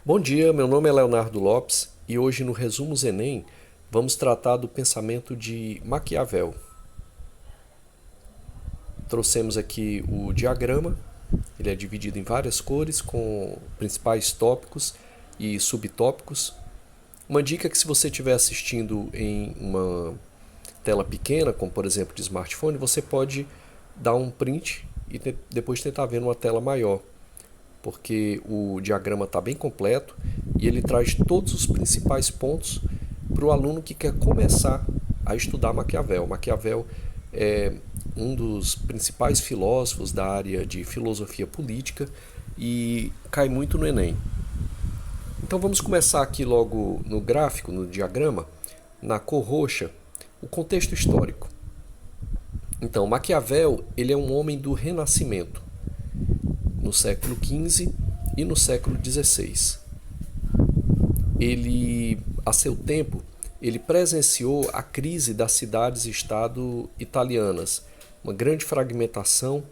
Bom dia, meu nome é Leonardo Lopes e hoje no Resumos Enem vamos tratar do pensamento de Maquiavel. Trouxemos aqui o diagrama, ele é dividido em várias cores com principais tópicos e subtópicos. Uma dica é que se você estiver assistindo em uma tela pequena, como por exemplo de smartphone, você pode dar um print e depois tentar ver numa tela maior, porque o diagrama está bem completo e ele traz todos os principais pontos para o aluno que quer começar a estudar Maquiavel. Maquiavel é um dos principais filósofos da área de filosofia política e cai muito no Enem. Então vamos começar aqui logo no gráfico, no diagrama, na cor roxa, o contexto histórico. Então, Maquiavel ele é um homem do Renascimento, no século XV e no século XVI. Ele, a seu tempo, ele presenciou a crise das cidades-estado italianas, uma grande fragmentação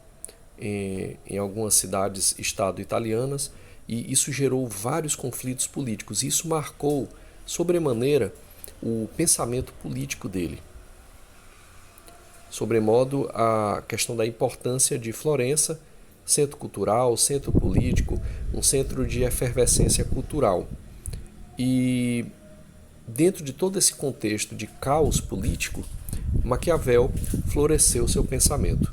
em algumas cidades-estado italianas, e isso gerou vários conflitos políticos. Isso marcou sobremaneira o pensamento político dele. Sobremodo a questão da importância de Florença, centro cultural, centro político, um centro de efervescência cultural. E dentro de todo esse contexto de caos político, Maquiavel floresceu seu pensamento.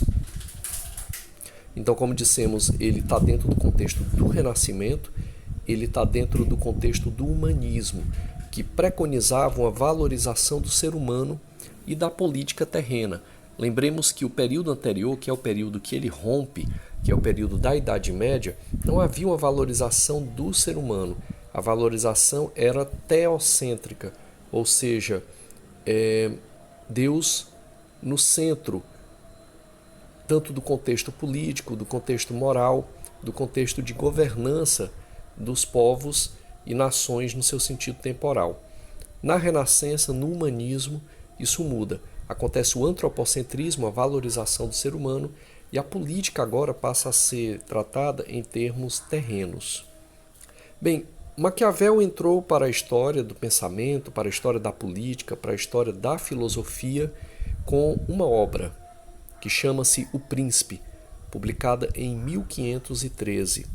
Então, como dissemos, ele está dentro do contexto do Renascimento, ele está dentro do contexto do humanismo, que preconizava uma valorização do ser humano e da política terrena. Lembremos que o período anterior, que é o período que ele rompe, que é o período da Idade Média, não havia uma valorização do ser humano. A valorização era teocêntrica, ou seja, Deus no centro, tanto do contexto político, do contexto moral, do contexto de governança dos povos e nações no seu sentido temporal. Na Renascença, no humanismo, isso muda. Acontece o antropocentrismo, a valorização do ser humano, e a política agora passa a ser tratada em termos terrenos. Bem, Maquiavel entrou para a história do pensamento, para a história da política, para a história da filosofia, com uma obra que chama-se O Príncipe, publicada em 1513.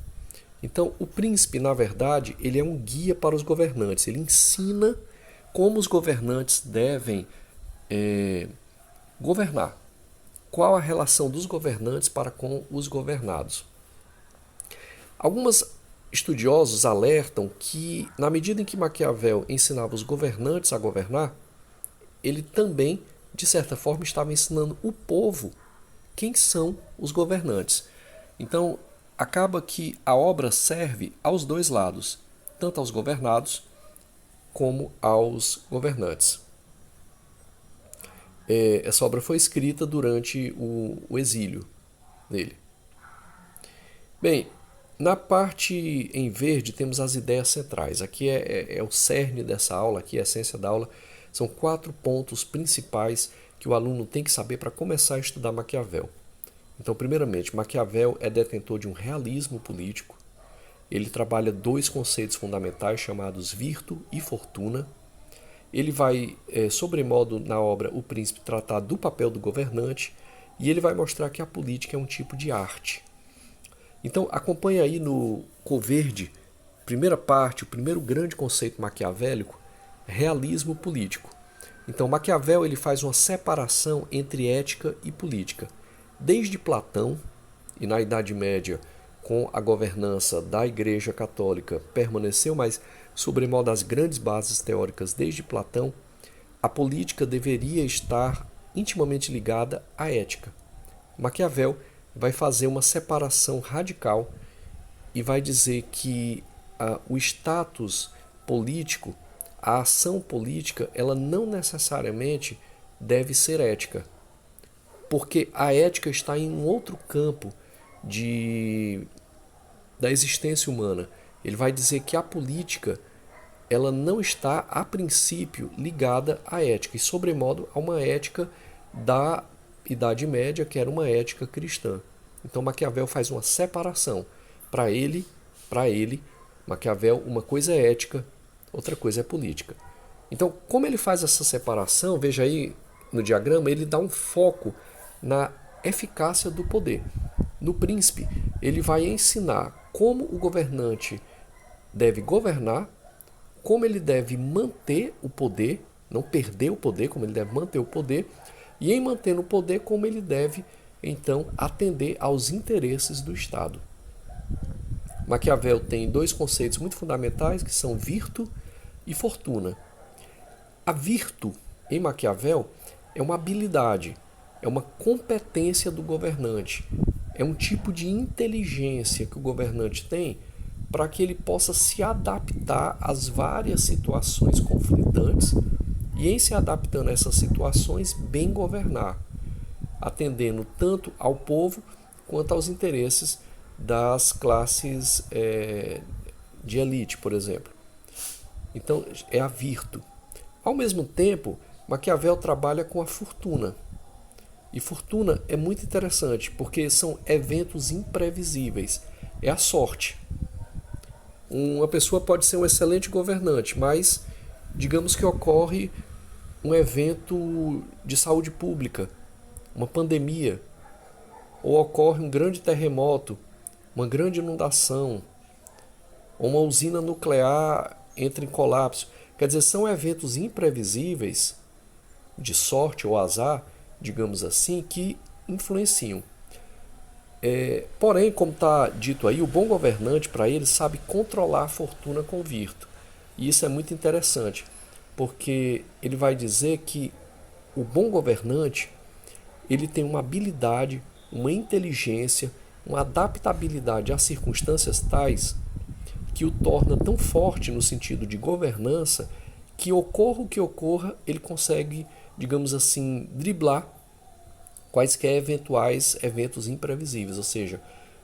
Então, O Príncipe, na verdade, ele é um guia para os governantes. Ele ensina como os governantes devem governar. Qual a relação dos governantes para com os governados? Alguns estudiosos alertam que, na medida em que Maquiavel ensinava os governantes a governar, ele também, de certa forma, estava ensinando o povo quem são os governantes. Então, acaba que a obra serve aos dois lados, tanto aos governados como aos governantes. Essa obra foi escrita durante o exílio dele. Bem, na parte em verde temos as ideias centrais. Aqui é o cerne dessa aula, aqui é a essência da aula. São 4 pontos principais que o aluno tem que saber para começar a estudar Maquiavel. Então, primeiramente, Maquiavel é detentor de um realismo político. Ele trabalha 2 conceitos fundamentais chamados virtu e fortuna. Ele vai, sobremodo, na obra O Príncipe, tratar do papel do governante, e ele vai mostrar que a política é um tipo de arte. Então, acompanha aí no cor verde, primeira parte, o primeiro grande conceito maquiavélico, realismo político. Então, Maquiavel ele faz uma separação entre ética e política. Desde Platão, e na Idade Média, com a governança da Igreja Católica, permaneceu, mas sobremodo as grandes bases teóricas desde Platão, a política deveria estar intimamente ligada à ética. Maquiavel vai fazer uma separação radical e vai dizer que o status político, a ação política, ela não necessariamente deve ser ética, porque a ética está em um outro campo da existência humana. Ele vai dizer que a política ela não está, a princípio, ligada à ética, e sobremodo a uma ética da Idade Média, que era uma ética cristã. Então Maquiavel faz uma separação. Para ele, Maquiavel, uma coisa é ética, outra coisa é política. Então, como ele faz essa separação, veja aí no diagrama, ele dá um foco na eficácia do poder. No Príncipe, ele vai ensinar como o governante deve governar, como ele deve manter o poder, não perder o poder, como ele deve manter o poder, e em mantendo o poder, como ele deve, então, atender aos interesses do Estado. Maquiavel tem dois conceitos muito fundamentais, que são virtu e fortuna. A virtu, em Maquiavel, é uma habilidade, é uma competência do governante, é um tipo de inteligência que o governante tem para que ele possa se adaptar às várias situações conflitantes e, em se adaptando a essas situações, bem governar, atendendo tanto ao povo quanto aos interesses das classes de elite, por exemplo. Então, é a virtu. Ao mesmo tempo, Maquiavel trabalha com a fortuna. E fortuna é muito interessante, porque são eventos imprevisíveis. É a sorte. Uma pessoa pode ser um excelente governante, mas digamos que ocorre um evento de saúde pública, uma pandemia, ou ocorre um grande terremoto, uma grande inundação, ou uma usina nuclear entra em colapso. Quer dizer, são eventos imprevisíveis, de sorte ou azar, digamos assim, que influenciam. Porém, como está dito aí, o bom governante, para ele, sabe controlar a fortuna com virtu. E isso é muito interessante, porque ele vai dizer que o bom governante ele tem uma habilidade, uma inteligência, uma adaptabilidade às circunstâncias tais que o torna tão forte no sentido de governança que ocorra o que ocorra, ele consegue, digamos assim, driblar quaisquer eventuais eventos imprevisíveis. Ou seja,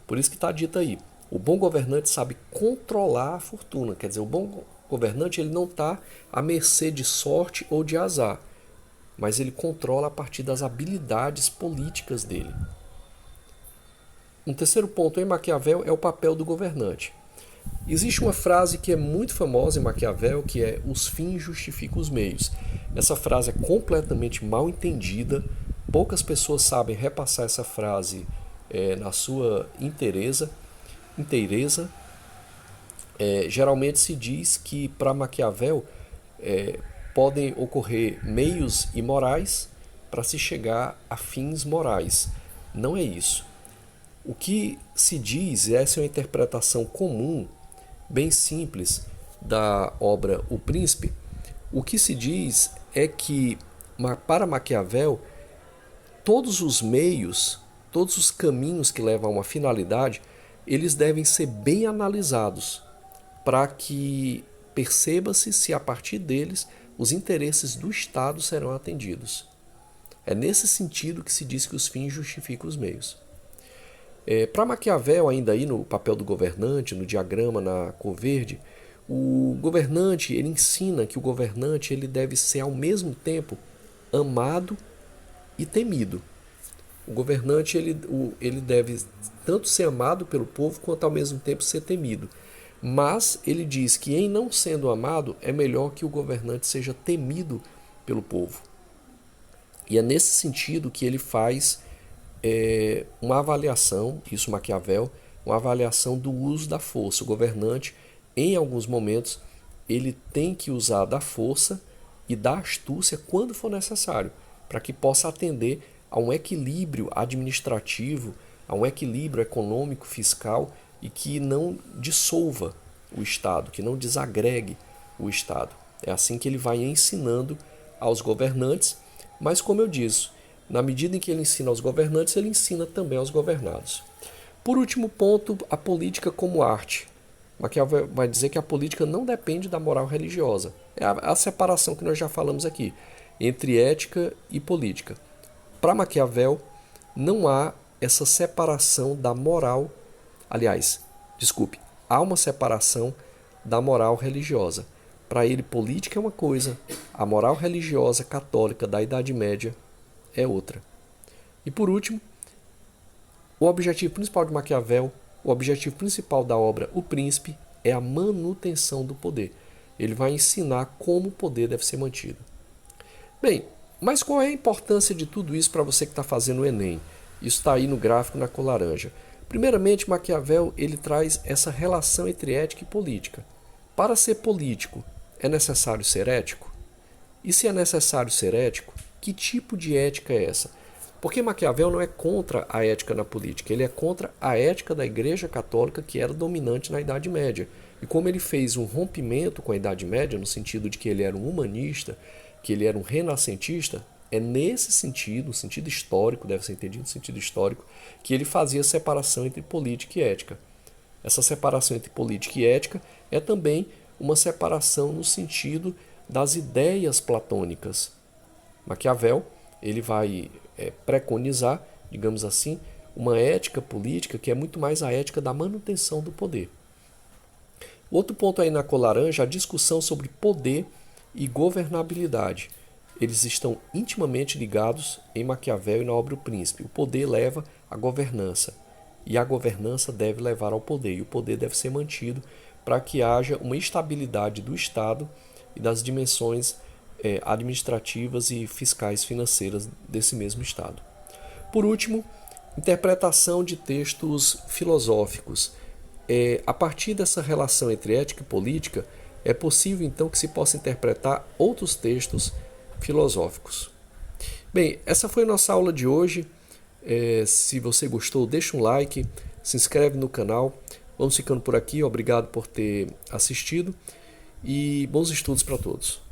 por isso que está dito aí, o bom governante sabe controlar a fortuna. Quer dizer, o bom governante ele não está à mercê de sorte ou de azar, mas ele controla a partir das habilidades políticas dele. Um terceiro ponto em Maquiavel é o papel do governante. Existe uma frase que é muito famosa em Maquiavel, que é os fins justificam os meios. Essa frase é completamente mal entendida, poucas pessoas sabem repassar essa frase na sua inteireza. Geralmente se diz que para Maquiavel podem ocorrer meios imorais para se chegar a fins morais. Não é isso. O que se diz, e essa é uma interpretação comum, bem simples, da obra O Príncipe, o que se diz é que, para Maquiavel, todos os meios, todos os caminhos que levam a uma finalidade, eles devem ser bem analisados, para que perceba-se se a partir deles os interesses do Estado serão atendidos. É nesse sentido que se diz que os fins justificam os meios. Para Maquiavel, ainda aí no papel do governante, no diagrama na cor verde, o governante ele ensina que o governante ele deve ser ao mesmo tempo amado e temido. O governante ele deve tanto ser amado pelo povo quanto ao mesmo tempo ser temido. Mas ele diz que em não sendo amado é melhor que o governante seja temido pelo povo. E é nesse sentido que ele faz uma avaliação, isso Maquiavel, uma avaliação do uso da força. O governante, em alguns momentos, ele tem que usar da força e da astúcia quando for necessário, para que possa atender a um equilíbrio administrativo, a um equilíbrio econômico, fiscal e que não dissolva o Estado, que não desagregue o Estado. É assim que ele vai ensinando aos governantes, mas como eu disse, na medida em que ele ensina aos governantes, ele ensina também aos governados. Por último ponto, a política como arte. Maquiavel vai dizer que a política não depende da moral religiosa. É a separação que nós já falamos aqui, entre ética e política. Para Maquiavel, não há essa separação da moral. Aliás, desculpe, há uma separação da moral religiosa. Para ele, política é uma coisa, a moral religiosa católica da Idade Média é outra. E por último, o objetivo principal de Maquiavel, o objetivo principal da obra O Príncipe é a manutenção do poder. Ele vai ensinar como o poder deve ser mantido. Bem, mas qual é a importância de tudo isso para você que está fazendo o Enem? Isso está aí no gráfico na cor laranja. Primeiramente, Maquiavel ele traz essa relação entre ética e política. Para ser político, é necessário ser ético? E se é necessário ser ético, que tipo de ética é essa? Porque Maquiavel não é contra a ética na política, ele é contra a ética da Igreja Católica que era dominante na Idade Média. E como ele fez um rompimento com a Idade Média, no sentido de que ele era um humanista, que ele era um renascentista, é nesse sentido, no sentido histórico, deve ser entendido no sentido histórico, que ele fazia a separação entre política e ética. Essa separação entre política e ética é também uma separação no sentido das ideias platônicas. Maquiavel ele vai preconizar, digamos assim, uma ética política que é muito mais a ética da manutenção do poder. Outro ponto aí na cor laranja, a discussão sobre poder e governabilidade. Eles estão intimamente ligados em Maquiavel e na obra O Príncipe. O poder leva à governança e a governança deve levar ao poder e o poder deve ser mantido para que haja uma estabilidade do Estado e das dimensões administrativas e fiscais financeiras desse mesmo Estado. Por último, interpretação de textos filosóficos. A partir dessa relação entre ética e política, é possível então que se possa interpretar outros textos filosóficos. Bem, essa foi a nossa aula de hoje. Se você gostou, deixa um like, se inscreve no canal. Vamos ficando por aqui. Obrigado por ter assistido e bons estudos para todos.